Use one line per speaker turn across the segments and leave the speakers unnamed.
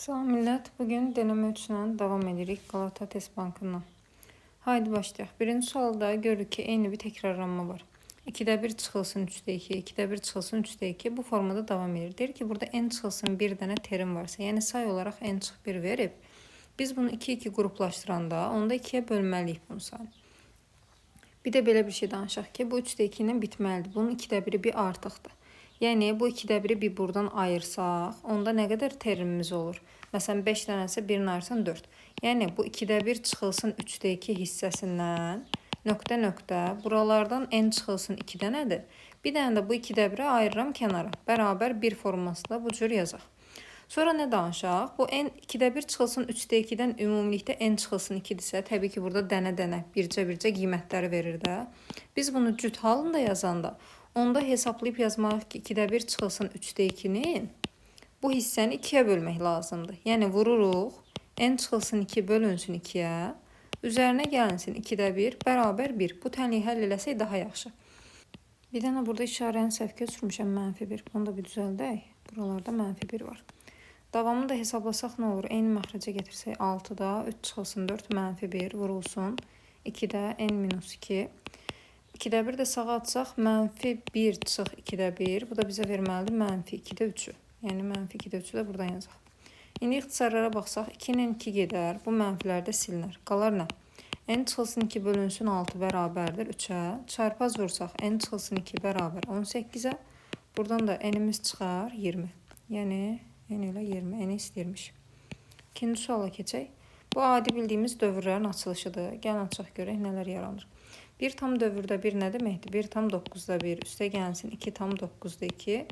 Salam millət, bugün deneme 3-lə davam edirik Galata Test Bankından. Haydi başlayaq. Birinci sualda görürük ki, eyni bir təkrarlanma var. 2'də 1 çıxılsın 3'də 2, 2'də 1 çıxılsın 3'də 2 bu formada davam edir. Deyir ki, burada n çıxılsın 1 dənə terim varsa, yəni say olaraq n çıx 1 verib. Biz bunu 2-2 qruplaşdıranda, onda 2'yə bölməliyik bunu sayı. Bir də belə bir şey danışaq ki, bu 3'də 2 ilə bitməlidir. Bunun 2'də 1'i bir artıqdır. Yəni bu 2'də 1'i bir buradan ayırsaq, onda nə qədər terimimiz olur? Məsələn 5 dənəsə 1-ni ayırsan 4. Yəni bu 2'də 1 çıxılsın 3'də 2 hissəsindən nöqtə buralardan n çıxılsın 2 dənədir. Bir dənə də bu 2'də 1'i ayırıram kənara. Bərabər 1 formasında bu cür yazaq. Sonra nə danışaq? Bu n 2'də 1 çıxılsın 3'də 2-dən ümumilikdə n çıxılsın 2-dirsə, təbii ki burada dənə-dənə, bircə-bircə qiymətləri verir də. Biz bunu cüt halında yazanda onda hesablayıb yazmaq ki, 2'də 1 çıxılsın 3'də 2'nin bu hissəni 2'yə bölmək lazımdır. Yəni vururuq, n çıxılsın 2 bölünsün 2'yə, üzərinə gəlinsin 2'də 1 bərabər 1. Bu tənliyi həll eləsək daha yaxşı. Bir dənə burada işarəni səhv köçürmüşəm, -1. Bunu da bir düzəldək. Buralarda -1 var. Davamını da hesablasaq nə olur? Eyni məxrəcə gətirsək 6'da 3 çıxılsın 4 -1 vurulsun 2'də n-2. 2'də 1 də sağa atsaq -1 çıx 2'də 1. Bu da bizə verməlidir -2'də 3'ü. Yəni -2'də 3'ü də buradan yazaq. İndi ixtisarlara baxsaq 2-nin 2 gedər. Bu mənfilər də silinər. Qalar nə? N çıxılsın 2 bölünsün 6 bərabərdir 3'ə. Çarpaz vursaq n çıxılsın 2 bərabər 18'ə. Buradan da n'imiz çıxar 20. Yəni n ilə 20. N istəyirmiş. İkinci suala keçək. Bu adi bildiyimiz dövrlərin açılışıdır. Gəlin açaq görək nələr yaranır. 1 tam dövrdə 1 nə deməkdir? 1 tam 9'da 1. Üstə gəlsin 2 tam 9'da 2.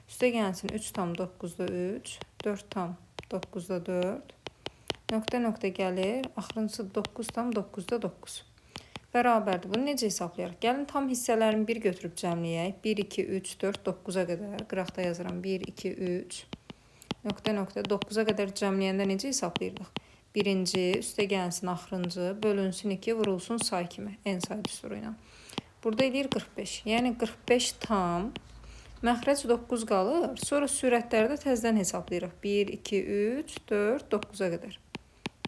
Üstə gəlsin 3 tam 9'da 3. 4 tam 9'da 4. Nöqtə gəlir. Axırıncısı 9 tam 9'da 9. Bərabərdir. Bunu necə hesablayarıq? Gəlin tam hissələrini bir götürüb cəmləyək. 1, 2, 3, 4, 9'a qədər. Qıraqda yazıram. 1, 2, 3. Nöqtə 9'a qədər cəmləyəndə necə hesablayırdıq? Birinci, üstə gəlsin axırıncı, bölünsün 2, vurulsun say kimi, n say düsturu ilə. Burada eləyir 45. Yəni 45 tam, məxrəc 9 qalır. Sonra sürətlərdə təzdən hesablayırıq. 1, 2, 3, 4, 9'a qədər.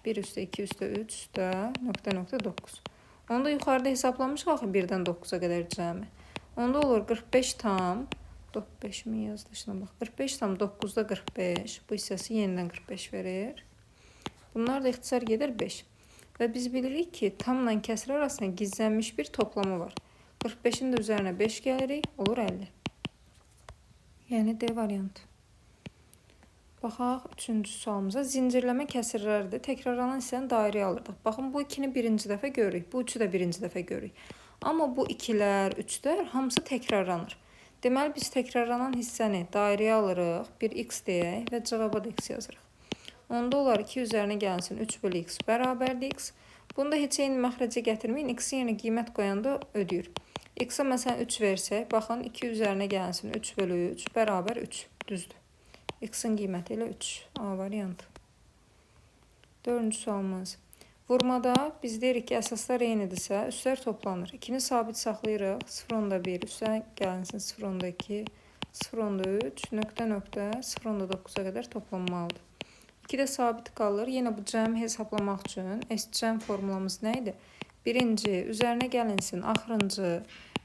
1 üstə 2 üstə 3 üstə nöqtə 9. Onda yuxarıda hesablamışıq axı 1-dən 9'a qədər cəmi. Onda olur 45 tam, 5 mi yazdı şuna bax. 45 tam 9'da 45. Bu hissəsi yenidən 45 verir. Bunlar da ixtisar gedir 5. Və biz bilirik ki, tamla kəsr arasında gizlənmiş bir toplamı var. 45'in də üzərinə 5 gəlirik, olur 50. Yəni D variantı. Baxaq 3-cü sualımıza. Zincirləmə kəsirlərdir. Təkrarlanan hissəni dairəyə alırdıq. Baxın, bu 2'ni birinci dəfə görürük. Bu 3'ü də birinci dəfə görürük. Amma bu 2'lər, 3'lər hamısı təkrarlanır. Deməli, biz təkrarlanan hissəni dairəyə alırıq. Bir x deyək və cavaba da x yazırıq. Onda olar 2 üzərinə gəlsin 3 bölü x bərabərdir x. Bunda heç eyni məxrəcə gətirməyin. X-in yerine qiymət qoyanda ödəyir. X-a məsələn 3 versək, baxın 2 üzərinə gəlsin 3 bölü 3 bərabər 3. Düzdür. X-in qiyməti ilə 3. A variantı. 4-cü sualımız. Vurmada biz deyirik ki, əsaslar eynidirsə, üstlər toplanır. 2'ni sabit saxlayırıq. 0,1 üstə gəlsin 0,2, 0,3, nöqtə 0,9'a qədər toplanmalıdır. 2 də sabit qalır. Yenə bu cəmi hesablamaq üçün S-cəm formulamız nə idi? Birinci, üzərinə gəlinsin, axırıncı,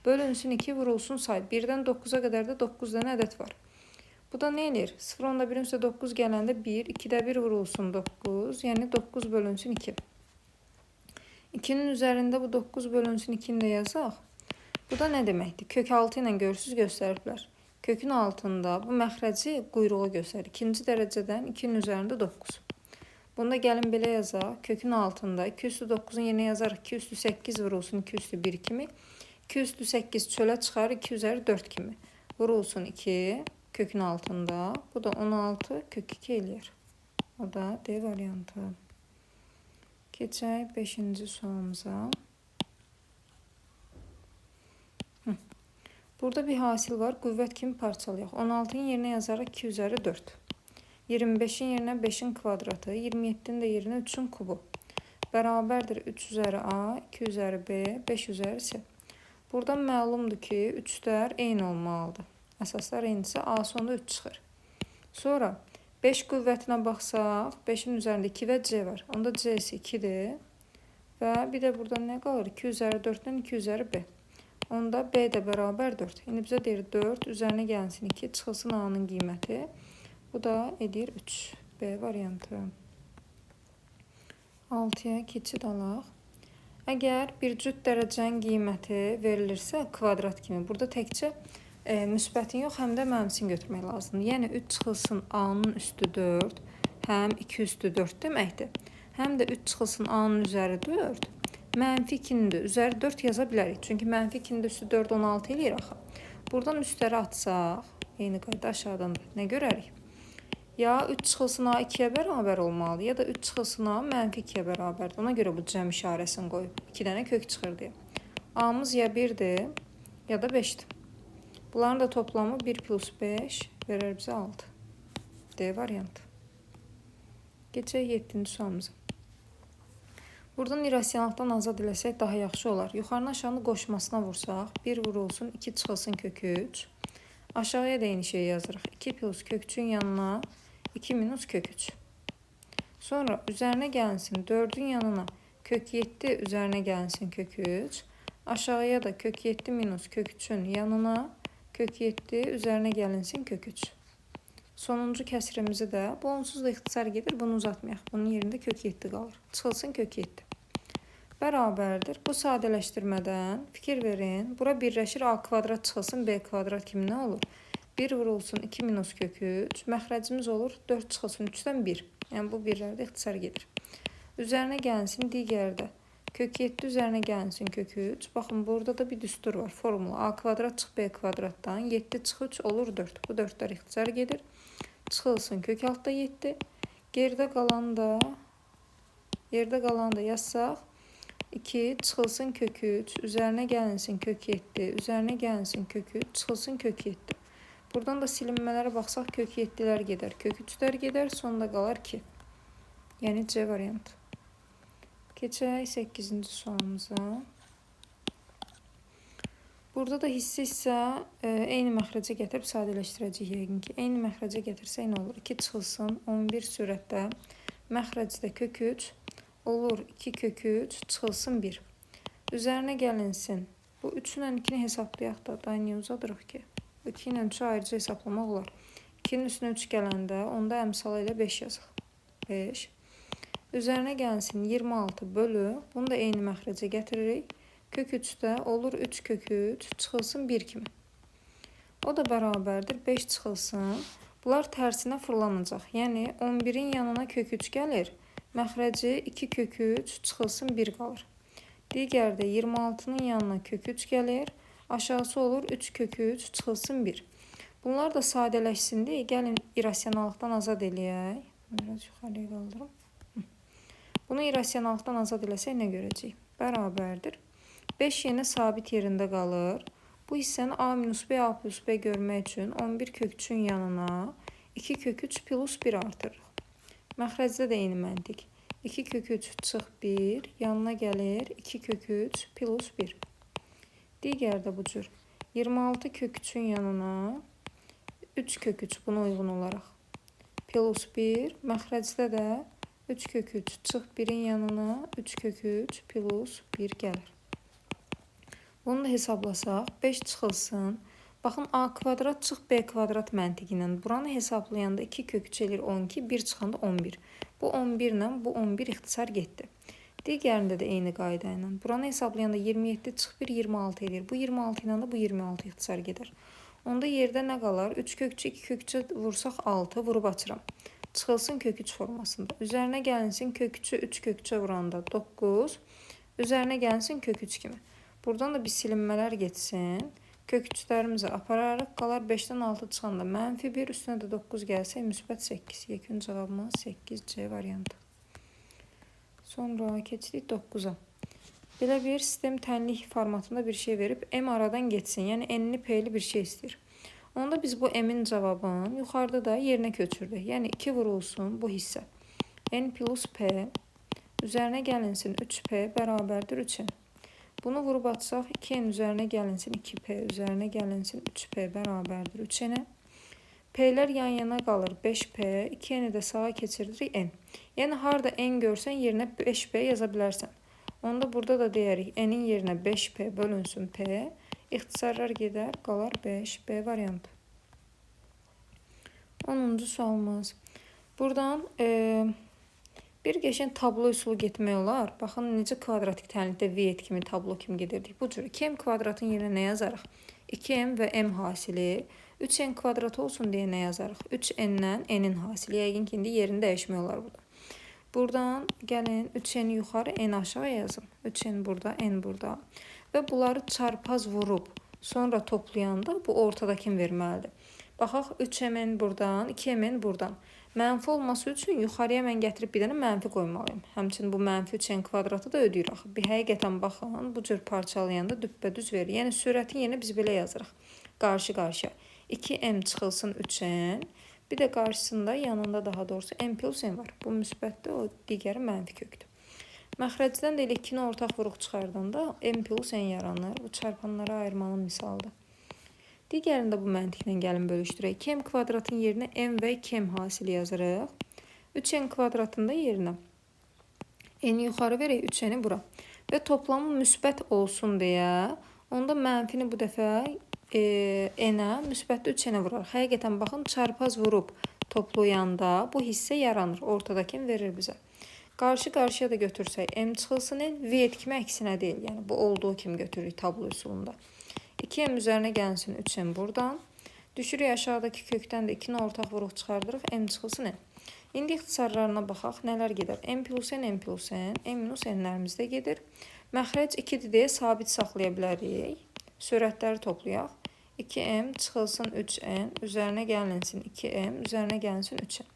bölünsün 2, vurulsun say. 1-dən 9'a qədər də 9 dənə ədəd var. Bu da nə edir? 0,1 üstə 9 gələndə 1, 2'də 1 vurulsun 9, yəni 9 bölünsün 2. 2'nin üzərində bu 9 bölünsün 2'ni də yazaq. Bu da nə deməkdir? Kök 6 ilə görürsüz göstəriblər. Kökün altında bu məxrəci quyruğu göstərir. İkinci dərəcədən 2'nin üzərində 9. Bunda gəlin belə yazaq. Kökün altında 2 üstü 9'un yerine yazarıq. 2 üstü 8 vurulsun 2 üstü 1 kimi. 2 üstü 8 çölə çıxar 2 üzəri 4 kimi. Vurulsun 2 kökün altında. Bu da 16 kök 2 eləyir. O da D variantı. Keçək 5-ci sualımıza. Burada bir hasil var. Qüvvət kimi parçalayaq. 16'ın yerine yazarıq 2 üzəri 4. 25'in yerine 5'in kvadratı. 27'nin də yerine 3'ün kubu. Bərabərdir 3 üzəri A, 2 üzəri B, 5 üzəri C. Buradan məlumdur ki, 3'lər eyni olmalıdır. Əsaslar eynisə A sonda 3 çıxır. Sonra 5 qüvvətinə baxsaq, 5-in üzərində 2 və C var. Onda C'si 2-dir. Və bir də burada nə qalır? 2 üzəri 4-dən 2 üzəri B. Onda B də bərabər 4. İndi bizə deyir 4 üzərinə gəlsin 2, çıxılsın A-nın qiyməti. Bu da edir 3. B variantı. 6-ya keçid alaq. Əgər bir cüt dərəcənin qiyməti verilirsə kvadrat kimi, burada təkcə müsbətin yox, həm də mənfisini götürmək lazımdır. Yəni 3 çıxılsın A-nın üstü 4, həm 2 üstü 4 deməkdir. Həm də 3 çıxılsın A-nın üzəri 4, mənfi 2-nin də üzəri 4 yaza bilərik. Çünki mənfi 2-nin də üstü 4, 16 eləyir axı. Buradan üstləri atsaq, eyni qayda aşağıdan da nə görərik? Ya 3 çıxılsın A 2-yə bərabər olmalı, ya da 3 çıxılsın A mənfi 2-yə bərabərdir. Ona görə bu cəm işarəsini qoyub. 2 dənə kök çıxır deyə. A-mız ya 1-dir, ya da 5-dir. Bunların da toplamı 1 plus 5 verər bizə 6. D variantı. Keçək 7-ci sualımıza. Buradan irrasionallıqdan azad eləsək daha yaxşı olar. Yuxarını aşağını qoşmasına vursaq, 1 vurulsun, 2 çıxılsın kök 3. Aşağıya da eyni şeyi yazırıq. 2 plus kök 3-ün yanına 2 minus kök 3. Sonra üzərinə gəlinsin 4-ün yanına kök 7 üzərinə gəlinsin kök 3. Aşağıya da kök 7 minus kök 3-ün yanına kök 7 üzərinə gəlinsin kök 3. Sonuncu kəsirimizi də, bu onsuz da ixtisar gedir, bunu uzatmayaq. Bunun yerində kök 7 qalır. Çıxılsın kök 7. Bərabərdir. Bu sadələşdirmədən fikir verin. Bura birləşir, A kvadrat çıxılsın B kvadrat kimi nə olur? 1 vurulsun 2 minus kök 3. Məxrəcimiz olur 4 çıxılsın 3-dən 1. Yəni bu birlərdə ixtisar gedir. Üzərinə gəlsin digərdə. Kök 7 üzərinə gəlsin kök 3. Baxın, burada da bir düstur var. Formula A kvadrat çıx B kvadratdan 7 çıx 3 olur 4. Bu 4'lər ixtisar gedir. Çıxılsın kök altda 7. Yerdə qalan da yazsaq 2 çıxılsın kök 3. Üzərinə gəlinsin kök 7. Üzərinə gəlinsin kök 3. Çıxılsın kök 7. Buradan da silinmələrə baxsaq kök 7'lər gedər. Kök 3'lər gedər. Sonunda qalar 2. Yəni C variantı. Keçək 8-ci sualımıza. Burada da hissə eyni məxrəcə gətirib sadələşdirəcək yəqin ki. Eyni məxrəcə gətirsək nə olur? 2 çıxılsın 11 sürətdə məxrəcdə kök 3 olur 2 kök 3 çıxılsın 1. Üzərinə gəlinsin. Bu 3 ilə 2-ni hesablayaq da. Daha niyə uzadırıq ki? 2 ilə 3-ü ayrıca hesablamaq olar. 2-nin üstünə 3 gələndə onda əmsalı ilə 5 yazıq. 5. Üzərinə gəlsin 26 bölü. Bunu da eyni məxrəcə gətiririk. Kök 3'də olur 3 kök 3 çıxılsın 1 kimi. O da bərabərdir 5 çıxılsın. Bunlar tərsinə fırlanacaq. Yəni 11'in yanına kök 3 gəlir. Məxrəci 2 kök 3 çıxılsın 1 qalır. Digərdə 26'nın yanına kök 3 gəlir. Aşağısı olur 3 kök 3 çıxılsın 1. Bunlar da sadələşsin deyə gəlin irrasionallıqdan azad eləyək. Biraz yuxarıya qaldırım. Bunu irrasionallıqdan azad eləsək nə görəcəyik? Bərabərdir. 5 yenə sabit yerində qalır. Bu hissəni A minus B, A plus B görmək üçün 11 kök 3'ün yanına 2 kök 3 plus 1 artırırıq. Məxrəcdə də eyni məntiq. 2 kök 3 çıx 1, yanına gəlir 2 kök 3 plus 1. Digərdə bu cür. 26 kök 3'ün yanına 3 kök 3 buna uyğun olaraq. Plus 1, məxrəcdə də 3 kök 3 çıx 1'in yanına 3 kök 3 plus 1 gəlir. Bunu da hesablasaq 5 çıxılsın. Baxın A kvadrat çıx B kvadrat məntiqi ilə buranı hesablayanda 2 kök 3 eləyir 12, 1 çıxanda 11. Bu 11 ilə bu 11 ixtisar getdi. Digərində də eyni qayda ilə. Buranı hesablayanda 27 çıx 1 26 eləyir. Bu 26 ilə də bu 26 ixtisar gedər. Onda yerdə nə qalar? 3 kök 3 2 kök 3 vursaq 6 vurub açıram. Çıxılsın kök 3 formasında. Üzərinə gəlinsin kök 3'ü 3 kök 3'ə vuranda 9. Üzərinə gəlinsin kök 3 kimi. Buradan da bir silinmələr getsin. Kök 3'lərimizi apararıq. Qalar 5'dən 6 çıxanda mənfi 1. Üstünə də 9 gəlsək müsbət 8. Yekun cavabımız 8C variantı. Sonra keçdik 9'a. Belə bir sistem tənlik formatında bir şey verib M aradan geçsin. Yəni N'li P'li bir şey istəyir. Onda biz bu M'in cavabını yuxarıda da yerinə köçürdük. Yəni 2 vurulsun bu hissə. N plus P üzərinə gəlinsin 3P bərabərdir 3N. Bunu vurub atsaq 2N üzərinə gəlinsin 2P üzərinə gəlinsin 3P bərabərdir 3N. P'lər yan yana qalır 5P, 2N-i də sağa keçirdirik N. Yəni harda N görsən yerinə 5P yaza bilərsən. Onda burada da deyərik N-in yerinə 5P bölünsün P. İxtisarlar gedər, qalar 5B variantı. 10-cu sualımız. Buradan bir qəşəng tablo üsulu getmək olar. Baxın, necə kvadratik tənlikdə V kimi, tablo kimi gedirdik. Bu cür 2M kvadratın yerinə nə yazarıq? 2M və M hasili. 3N kvadrat olsun deyə nə yazarıq? 3N-dən N-in hasili. Yəqin ki, indi yerini dəyişmək olar burada. Buradan gəlin 3N-i yuxarı, N aşağı yazım. 3N burada, N burada. Və bunları çarpaz vurub, sonra toplayanda bu ortadakini verməlidir. Baxaq, 3N buradan, 2N buradan. Mənfi olması üçün yuxarıya mən gətirib bir dənə mənfi qoymalıyım. Həmçinin bu mənfi 3N kvadratı da ödəyir axı. Bir həqiqətən baxın, bu cür parçalayanda düppədüz verir. Yəni sürətin yerinə biz belə yazırıq. Qarşı-qarşıya. 2M çıxılsın 3N. Bir də qarşısında, yanında daha doğrusu M plus N var. Bu müsbətdir, o digəri mənfi kökdür. Məxrəcdən də elə 2-ni ortaq vuruq çıxardanda M plus N yaranır. Bu çarpanlara ayırmanın misaldır. Digərində bu məntiqlə gəlin bölüşdürək. 2M kvadratın yerinə M və 2M hasili yazırıq. 3N kvadratında yerinə N-i yuxarı verək, 3N-i bura. Və toplamı müsbət olsun deyə, onda mənfini bu dəfə N-ə, müsbətdə 3N-ə vurar. Həqiqətən baxın, çarpaz vurub toplayanda bu hissə yaranır. Ortadakini verir bizə. Qarşı-qarşıya da götürsək, M çıxılsın N, V kimi əksinə deyil. Yəni bu olduğu kimi götürürük tablo üsulunda. 2M üzərinə gəlsin 3M buradan. Düşürük aşağıdakı kökdən də 2-ni ortaq vuruq çıxardırıq. M çıxılsın N. İndi ixtisarlarına baxaq. Nələr gedər? M plus N, M plus N, M minus N-lərimiz də gedir. Məxrəc 2-dir deyə sabit saxlaya bilərik. Sürətləri toplayaq. 2M çıxılsın 3N, üzərinə gəlinsin 2M, üzərinə gəlinsin 3N.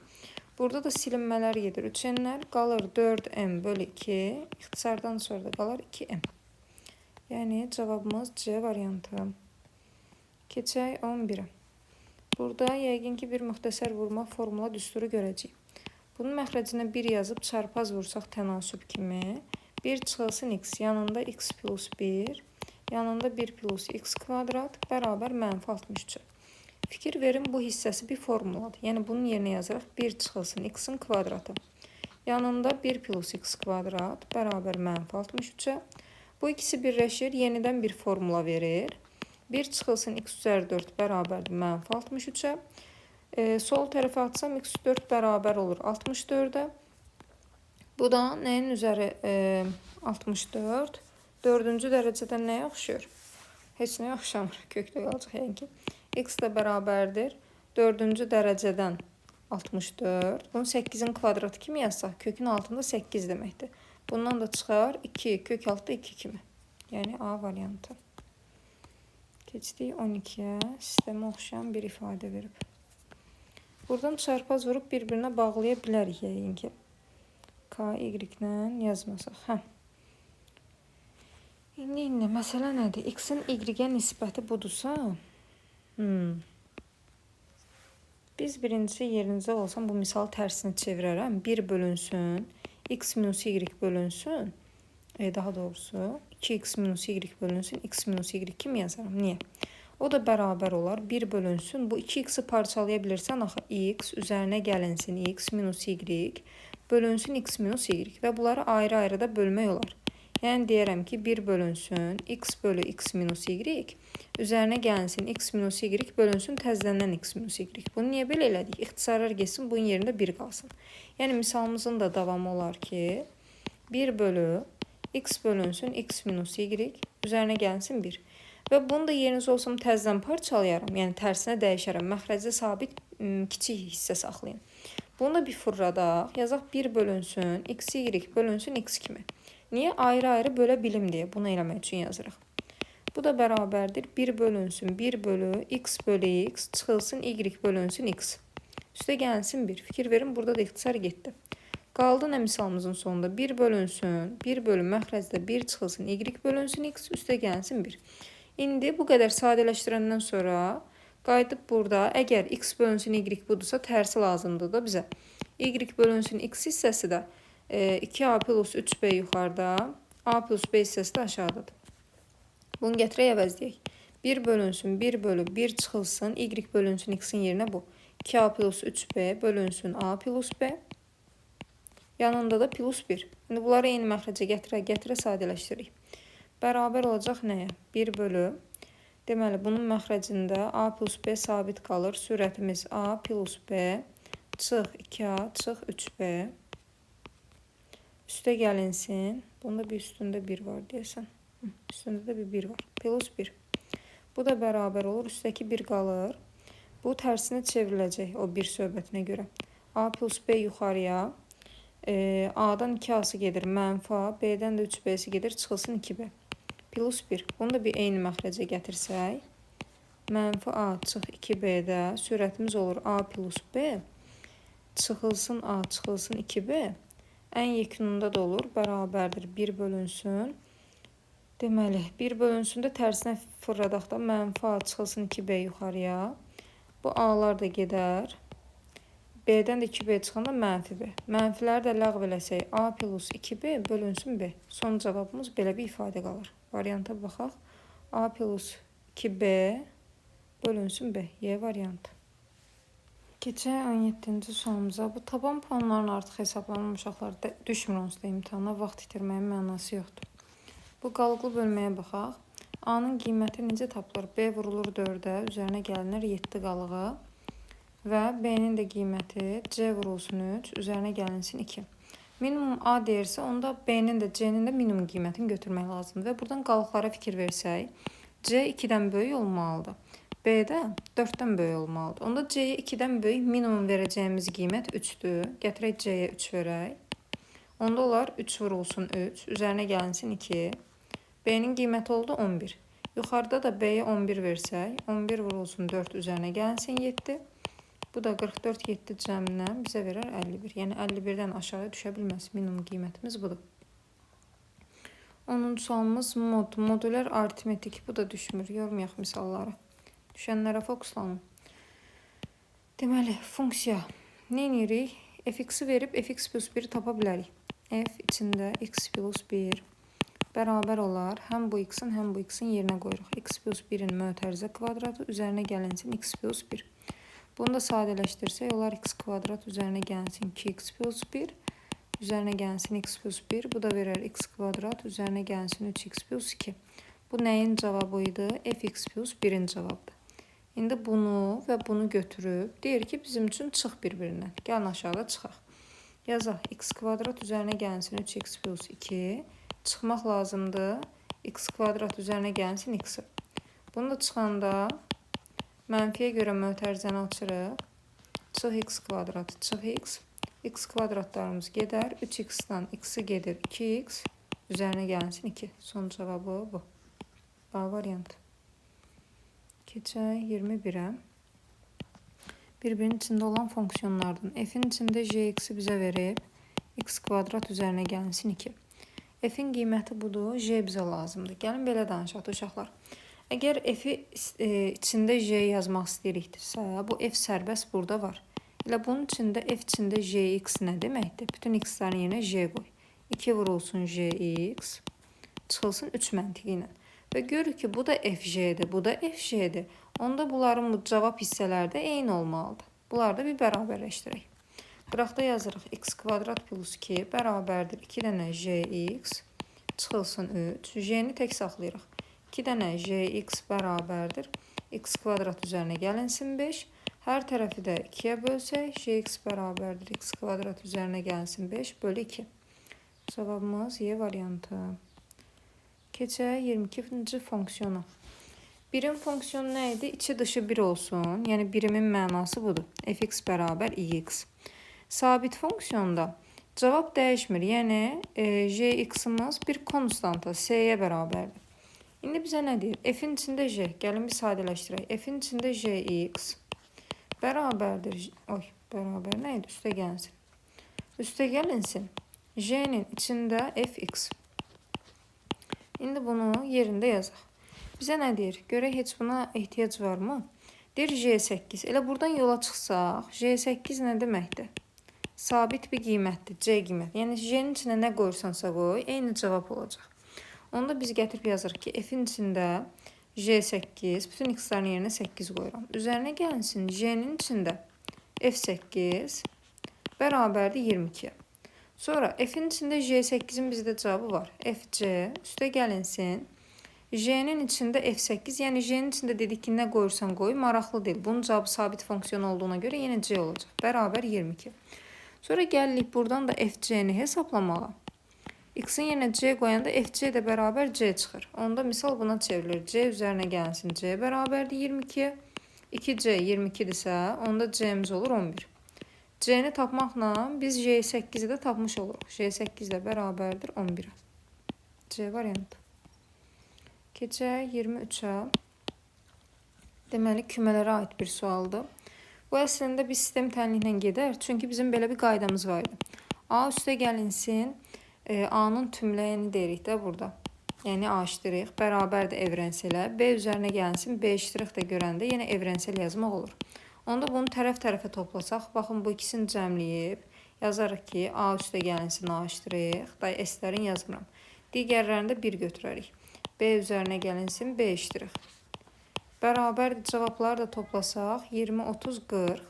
Burada da silinmələr gedir. 3N-lər qalır 4M bölü 2. İxtisardan sonra da qalır 2M. Yəni cavabımız C variantı. Keçək 11-ə. Burada yəqin ki bir müxtəsər vurma formula düsturu görəcəyik. Bunun məxrəcinə 1 yazıb çarpaz vursaq tənasüb kimi 1 çıxılsın x, yanında x plus 1, yanında 1 plus x kvadrat bərabər mənfi 63. Fikir verin, bu hissəsi bir formuladır. Yəni bunun yerinə yazırıq 1 çıxılsın x-in kvadratı. Yanında 1 plus x kvadrat bərabər mənfi 63-ə. Bu ikisi birləşir, yenidən bir formula verir. 1 çıxılsın x üzəri 4 bərabərdir mənfi 63-ə. Sol tərəfə atsam x 4 bərabər olur 64-ə. Bu da nəyin üzəri 64? 4-cü dərəcədən nəyə oxşuyur? Heç nəyə oxşamır, kökdə qalacaq yəni ki. X də bərabərdir 4-cü dərəcədən 64. Bunu 8-in kvadratı kimi yazsaq, kökün altında 8 deməkdir. Bundan da çıxar 2, kök altda 2 kimi. Yəni A variantı. Keçdik 12-yə. Sistemə oxşayan bir ifadə verib. Buradan çarpaz vurub bir-birinə bağlaya bilərik yəqin ki. K, Y-lə yazmasaq. İndi məsələ nədir? X-in Y-ə nisbəti budursa, biz birincisi yerinizə olsam bu misal tərsini çevirərəm. 1 bölünsün. X minus Y bölünsün, daha doğrusu 2x minus Y bölünsün, x minus Y kimi yazarım. Niyə? O da bərabər olar. 1 bölünsün. Bu 2x-i parçalaya bilirsən, axı x üzərinə gəlinsin x minus Y bölünsün x minus Y və bunları ayrı-ayrı da bölmək olar. Yəni deyərəm ki 1 bölünsün x bölü x minus Y üzərinə gəlinsin x minus Y bölünsün təzələnən x minus Y. Bunu niyə belə elədik? İxtisarlar geçsin, bunun yerində 1 qalsın. Yəni misalımızın da davamı olar ki 1 bölü x bölünsün x minus Y üzərinə gəlinsin 1. Və bunu da yeriniz olsam təzədən parçalayaram. Yəni tərsinə dəyişərəm. Məxrəcdə sabit kiçik hissə saxlayın. Bunu da bir fırladaq. Yazaq 1 bölünsün x Y bölünsün x kimi. Niyə? Ayrı-ayrı bölə bilim deyə bunu eləmək üçün yazırıq. Bu da bərabərdir 1 bölünsün 1 bölü x bölü x çıxılsın Y bölünsün x. Üstə gəlsin 1. Fikir verin, burada da ixtisar getdi. Qaldı nə misalımızın sonunda? 1 bölünsün 1 bölü məxrəcdə 1 çıxılsın Y bölünsün x, üstə gəlsin 1. İndi bu qədər sadələşdirəndən sonra qayıdıb burada əgər x bölünsün Y budursa tərsi lazımdır da bizə. Y bölünsün x hissəsi də 2a plus 3b yuxarıda, a plus b hissəsi də aşağıdadır. Bunu gətirək əvəzləyək. 1 bölünsün 1 bölü 1 çıxılsın Y bölünsün x-in yerinə bu. 2a plus 3b bölünsün a plus b. Yanında da plus 1. İndi bunları eyni məxrəcə gətirə sadələşdiririk. Bərabər olacaq nəyə? 1 bölü. Deməli, bunun məxrəcində a plus b sabit qalır. Sürətimiz a plus b çıx 2a çıx 3b. Üstə gəlinsin. Bunda bir üstündə 1 var deyəsən. Üstündə də bir 1 var. Plus 1. Bu da bərabər olur. Üstəki 1 qalır. Bu tərsini çevriləcək o 1 söhbətinə görə. A plus b yuxarıya. A'dan 2A'sı gedir mənfi A, B'dən də 3B'si gedir, çıxılsın 2B. Plus 1. Bunu da bir eyni məxrəcə gətirsək, mənfi A çıx 2B'də sürətimiz olur A plus B, çıxılsın A, çıxılsın 2B. Ən yekununda da olur, bərabərdir 1 bölünsün. Deməli, 1 bölünsün də tərsinə fırladaq da mənfi A çıxılsın 2B yuxarıya. Bu A'lar da gedər. B'dən də 2B çıxanda mənfi B. Mənfiləri də ləğv eləsək A plus 2B bölünsün B. Son cavabımız belə bir ifadə qalır. Varianta baxaq. A plus 2B bölünsün B. Y variantı. Keçək 17-ci sualımıza. Bu taban puanların artıq hesablanan uşaqlar düşmür onsuz da imtihana. Vaxt itirməyin mənası yoxdur. Bu qalıqlı bölməyə baxaq. A-nın qiyməti necə tapılır? B vurulur 4-ə, üzərinə gəlinir 7 qalığı. Və B-nin də qiyməti C vurulsun 3, üzərinə gəlinsin 2. Minimum A deyirsə, onda B-nin də C-nin də minimum qiymətini götürmək lazımdır. Və buradan qalıqlara fikir versək, C 2-dən böyük olmalıdır. B də 4-dən böyük olmalıdır. Onda C-yə 2-dən böyük minimum verəcəyimiz qiymət 3-dür. Gətirək C-yə 3 verək. Onda olar 3 vurulsun 3, üzərinə gəlinsin 2. B-nin qiyməti oldu 11. Yuxarıda da B-yə 11 versək, 11 vurulsun 4, üzərinə gəlinsin 7. Bu da 44, 7 cəmdən bizə verər 51. Yəni 51-dən aşağı düşə bilməz. Minimum qiymətimiz budur. 10-cu sualımız mod. Modulər aritmetik. Bu da düşmür. Yormayaq misalları. Düşənlərə fokuslanın. Deməli, funksiya. Nə edirik? Fx-i verib fx plus 1 tapa bilərik. F içində x plus 1 bərabər olar. Həm bu x-in, həm bu x-in yerinə qoyuruq. X plus 1-in mötərizə kvadratı üzərinə gəlinsin x plus 1. Bunu da sadələşdirsək, olar x kvadrat üzərinə gəlsin 2x plus 1, üzərinə gəlsin x plus 1, bu da verər x kvadrat üzərinə gəlsin 3x plus 2. Bu nəyin cavabı idi? Fx plus 1-in cavabıdır. İndi bunu və bunu götürüb, deyir ki, bizim üçün çıx bir-birindən. Gəlin aşağıda çıxaq. Yazaq, x kvadrat üzərinə gəlsin 3x plus 2, çıxmaq lazımdır, x kvadrat üzərinə gəlsin x-i. Bunu da çıxanda mənfiyə görə mötərizəni açırıq. Çıx x kvadrat, çıx x. X kvadratlarımız gedər. 3x-dan x-i gedir 2x. Üzərinə gəlsin 2. Son cavabı bu. A variantı. Keçək 21-ə. Bir-birinin içində olan fonksiyonlardan. F-in içində j-x'i bizə verib. X kvadrat üzərinə gəlsin 2. F-in qiyməti budur. J bizə lazımdır. Gəlin belə danışaq uşaqlar. Əgər f-i içində j yazmaq istəyirikdirsə, bu f sərbəst burada var. Elə bunun içində f içində jx nə deməkdir? Bütün x-lərin yerinə j qoy. 2 vurulsun jx, çıxılsın 3 məntiqi ilə. Və görürük ki, bu da fj-dir, bu da fj-dir. Onda bunların bu cavab hissələri də eyni olmalıdır. Bunları da bir bərabərləşdirək. Qıraqda yazırıq x kvadrat plus 2 bərabərdir 2 dənə jx, çıxılsın 3. J-ni tək saxlayırıq. 2 dənə jx bərabərdir. X kvadrat üzərinə gəlinsin 5. Hər tərəfi də 2-yə bölsək, jx bərabərdir. X kvadrat üzərinə gəlinsin 5 bölü 2. Cavabımız Y variantı. Keçək 22-ci fonksiyona. Birim fonksiyonu nə idi? İçi dışı 1 olsun. Yəni birimin mənası budur. Fx bərabər ix. Sabit fonksiyonda cavab dəyişmir. Yəni jx-ımız bir konstanta s-yə bərabərdir. İndi bizə nə deyir? F-in içində j. Gəlin bir sadələşdirək. F-in içində jx bərabərdir. Bərabər nə idi? Üstə gəlinsin. Üstə gəlinsin. J-nin içində fx. İndi bunu yerində yazaq. Bizə nə deyir? Görək heç buna ehtiyac varmı? Deyir J8. Elə buradan yola çıxsaq, J8 nə deməkdir? Sabit bir qiymətdir, C qiyməti. Yəni J-nin içində nə qoyursansa qoy, eyni cavab olacaq. Onda biz gətirib yazırıq ki, F-in içində J8, bütün x-lərin yerinə 8 qoyuram. Üzərinə gəlinsin, J-nin içində F8 bərabərdir 22. Sonra F'in içində J8'in bizdə cavabı var. FC üstə gəlinsin. J'nin içində F8, yəni J'nin içində dedik ki, nə qoyursan qoy, maraqlı deyil. Bunun cavabı sabit fonksiyon olduğuna görə yenə C olacaq. Bərabər 22. Sonra gəlirik buradan da FC'ni hesablamağa. X'in yenə C qoyanda FC də bərabər C çıxır. Onda misal buna çevrilir. C üzərinə gəlsin. C bərabərdir 22. 2C 22-dirsə, onda C'miz olur 11. C'ni tapmaqla biz J8'i də tapmış oluruq. J8 də bərabərdir 11. C variantı. Keçək 23-ə. Deməli, kümələrə aid bir sualdır. Bu əslində bir sistem tənliklə gedər. Çünki bizim belə bir qaydamız var idi. A üstə gəlinsin. A-nın tümləyəni deyirik də burada. Yəni A iştirik, bərabərdir evrensələ. B üzərinə gəlsin, B iştirik də görəndə yenə evrensəl yazmaq olur. Onda bunu tərəf-tərəfə toplasaq, baxın bu ikisini cəmləyib, yazarıq ki, A üstə gəlinsin, A iştirik. Day S-lərin yazmıram. Digərlərini də 1 götürərik. B üzərinə gəlinsin, B iştirik. Bərabərdir cavabları da toplasaq, 20, 30, 40.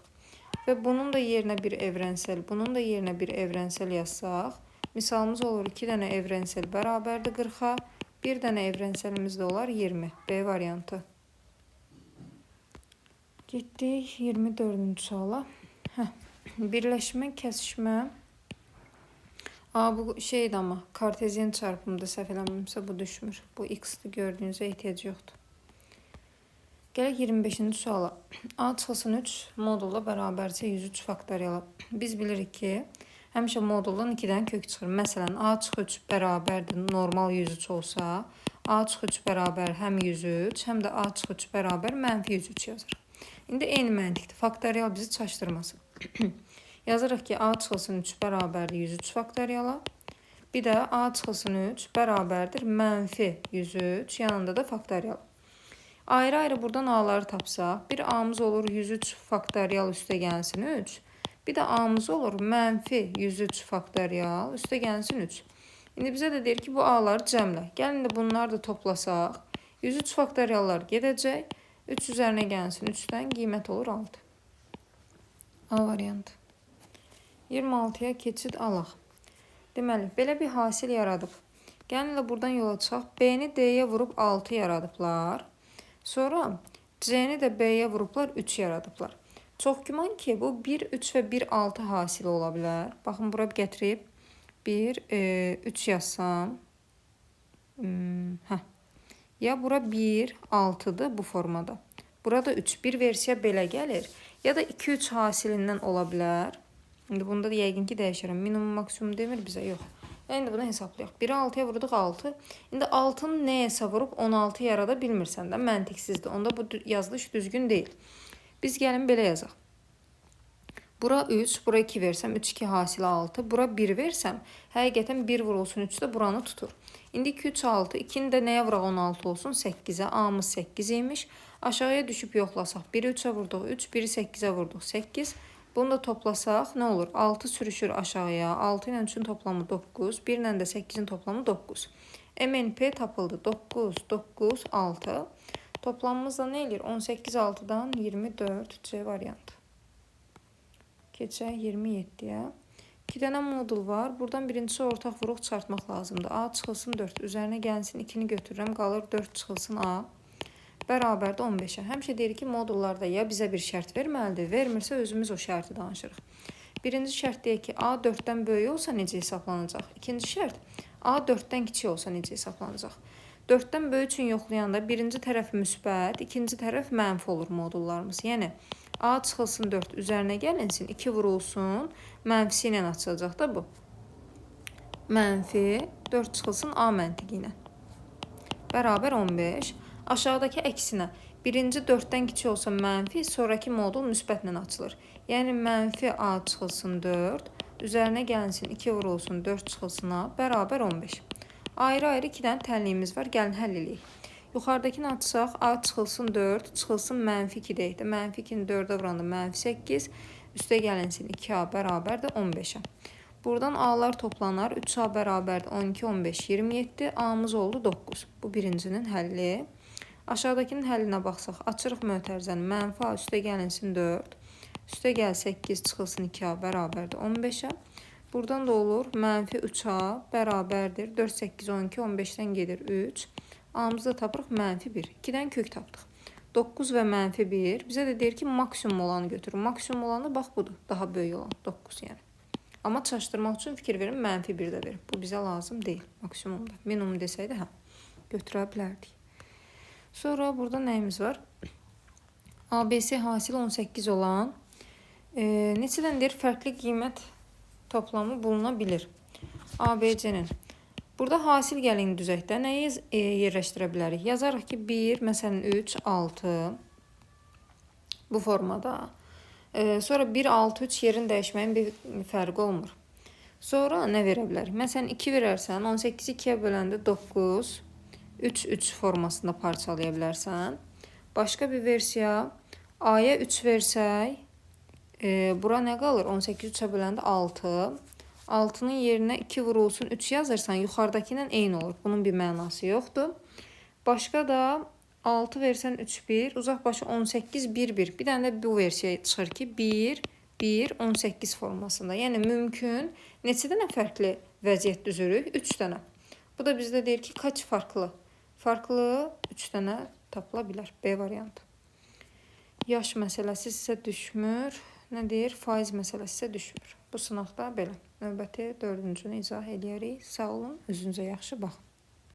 Və bunun da yerinə bir evrensəl, bunun da yerinə bir evrensəl yazsaq, misalımız olur 2 dənə evrensəl bərabərdir 40-a, 1 dənə evrensəlimiz də olar 20. B variantı. Getdik 24-cü suala. Birləşmə, kəsişmə. Bu şeydir amma, kartezyen çarpımda səhv eləmirəmsə bu düşmür. Bu x-dir, gördüyünüzə ehtiyac yoxdur. Gələk 25-ci suala. A çıxılsın 3 modulla bərabərcə 103 faktoriyalı. Biz bilirik ki, həmişə moduldan 2-dən kök çıxır. Məsələn, A çıx 3 bərabərdir normal 103 olsa, A çıx 3 bərabər həm 103, həm də A çıx 3 bərabər mənfi 103 yazır. İndi eyni məntiqdir. Faktoriyal bizi çaşdırmasın. Yazırıq ki, A çıxılsın 3 bərabərdir 103 faktoriyalı. Bir də A çıxılsın 3 bərabərdir mənfi 103, yanında da faktoriyalı. Ayrı-ayrı buradan A'ları tapsaq, bir A'mız olur 103 faktorial üstə gəlsin 3. Bir də A'mız olur mənfi 103 faktorial üstə gəlsin 3. İndi bizə də deyir ki, bu A'ları cəmlə. Gəlin də bunları da toplasaq. 103 faktoriallar gedəcək. 3 üzərinə gəlsin 3-dən qiymət olur 6. A variantı. 26-ya keçid alaq. Deməli, belə bir hasil yaradıb. Gəlin də buradan yola çıxaq. B-ni D-yə vurub 6 yaradıblar. Sonra C-ni də B-yə vurublar 3 yaradıblar. Çox güman ki, bu 1, 3 və 1, 6 hasili ola bilər. Baxın, bura gətirib 1, 3 yazsam. Ya bura 1, 6'dır bu formada. Burada 3, bir versiya belə gəlir. Ya da 2, 3 hasilindən ola bilər. İndi bunda da yəqin ki, dəyişirəm. Minimum, maksimum demir bizə, yox. İndi bunu hesablayaq. 1'i 6'ya vuruduq 6. İndi 6'nı nəyəsə vurub 16 yarada bilmirsən də məntiqsizdir. Onda bu yazılış düzgün deyil. Biz gəlin belə yazaq. Bura 3, bura 2 versəm, 3, 2 hasili 6. Bura 1 versəm, həqiqətən 1 vurulsun 3 də buranı tutur. İndi 2, 3, 6. 2-ni də nəyə vuraq 16 olsun? 8-ə. A'mız 8 imiş. Aşağıya düşüb yoxlasaq. 1'i 3'ə vurduq 3, 1'i 8'ə vurduq 8. Bunu da toplasaq nə olur? 6 sürüşür aşağıya. 6 ilə 3'ün toplamı 9. 1 ilə də 8'in toplamı 9. MNP tapıldı. 9, 9, 6. Toplamımız da nə eləyir? 18, 6'dan 24. C variantı. Keçək 27-yə. 2 dənə modul var. Buradan birincisi ortaq vuruq çıxartmaq lazımdır. A çıxılsın 4. Üzərinə gəlsin 2-ni götürürəm. Qalır 4 çıxılsın A. Bərabərdə 15-ə. Həmişə deyirik ki, modullarda ya bizə bir şərt verməlidir, vermirsə özümüz o şərti danışırıq. Birinci şərt deyək ki, A 4-dən böyük olsa necə hesablanacaq? İkinci şərt, A 4-dən kiçik olsa necə hesablanacaq? 4-dən böyük üçün yoxlayanda birinci tərəf müsbət, ikinci tərəf mənfi olur modullarımız. Yəni, A çıxılsın 4 üzərinə gəlinsin, 2 vurulsun, mənfisi ilə açılacaq da bu. Mənfi 4 çıxılsın A məntiqi ilə. Bərabər 15. Aşağıdakı əksinə, birinci 4-dən kiçik olsa mənfi, sonraki modul müsbətlə açılır. Yəni, mənfi A çıxılsın 4, üzərinə gəlinsin 2 vurulsun 4 çıxılsın A, bərabər 15. Ayrı-ayrı 2 dənə tənliyimiz var, gəlin həll eləyək. Yuxarıdakini açsaq, A çıxılsın 4, çıxılsın mənfi 2 deyək də. Mənfi 2-ni 4-ə vuranda mənfi 8, üstə gəlinsin 2A bərabər də 15-ə. Buradan A'lar toplanar, 3A bərabərdir 12, 15, 27, A'mız oldu 9. Bu birincinin həlli. Aşağıdakının həllinə baxsaq, açırıq mötərizəni, mənfi A üstə gəlinsin 4, Üstə gəl 8 çıxılsın 2A bərabərdir 15-ə. Buradan da olur mənfi 3A bərabərdir 4, 8, 12, 15-dən gedir 3. A-mızı da tapırıq mənfi 1. 2-dən kök tapdıq. 9 və mənfi 1. Bizə də deyir ki, maksimum olanı götürün. Maksimum olanı bax budur. Daha böyük olan 9 yəni. Amma çaşdırmaq üçün fikir verin, mənfi 1 də verin. Bu bizə lazım deyil maksimumda. Minimum desəydi, hə, götürə bilərdik. Sonra burada nəyimiz var? ABC hasil 18 olan neçədəndir fərqli qiymət toplamı buluna bilir. ABC-nin. Burada hasil gəlini düzəkdə nəyi yerləşdirə bilərik? Yazarıq ki, 1, məsələn 3, 6 bu formada. Sonra 1, 6, 3 yerin dəyişməyin bir fərqi olmur. Sonra nə verə bilərik? Məsələn 2 verərsən, 18-i 2-yə böləndə 9, 3, 3 formasında parçalaya bilərsən. Başqa bir versiya, A-ya 3 versək, bura nə qalır? 18 3-ə böləndə 6. 6-nın yerinə 2 vurulsun 3 yazırsan, yuxarıdakı ilə eyni olur. Bunun bir mənası yoxdur. Başqa da 6 versən 3, 1, uzaq başı 18, 1, 1. Bir dənə də bu versiya çıxır ki, 1, 1, 18 formasında. Yəni, mümkün neçə dənə fərqli vəziyyət düzürük? 3 dənə. Bu da bizdə deyir ki, kaç farklı? Farklı 3 dənə tapıla bilər. B variantı. Yaş məsələsi sizə düşmür. Nə deyir? Faiz məsələsi sizə düşmür. Bu sınaqda belə. Növbəti 4-cünü izah edərik. Sağ olun, özünüzə yaxşı baxın.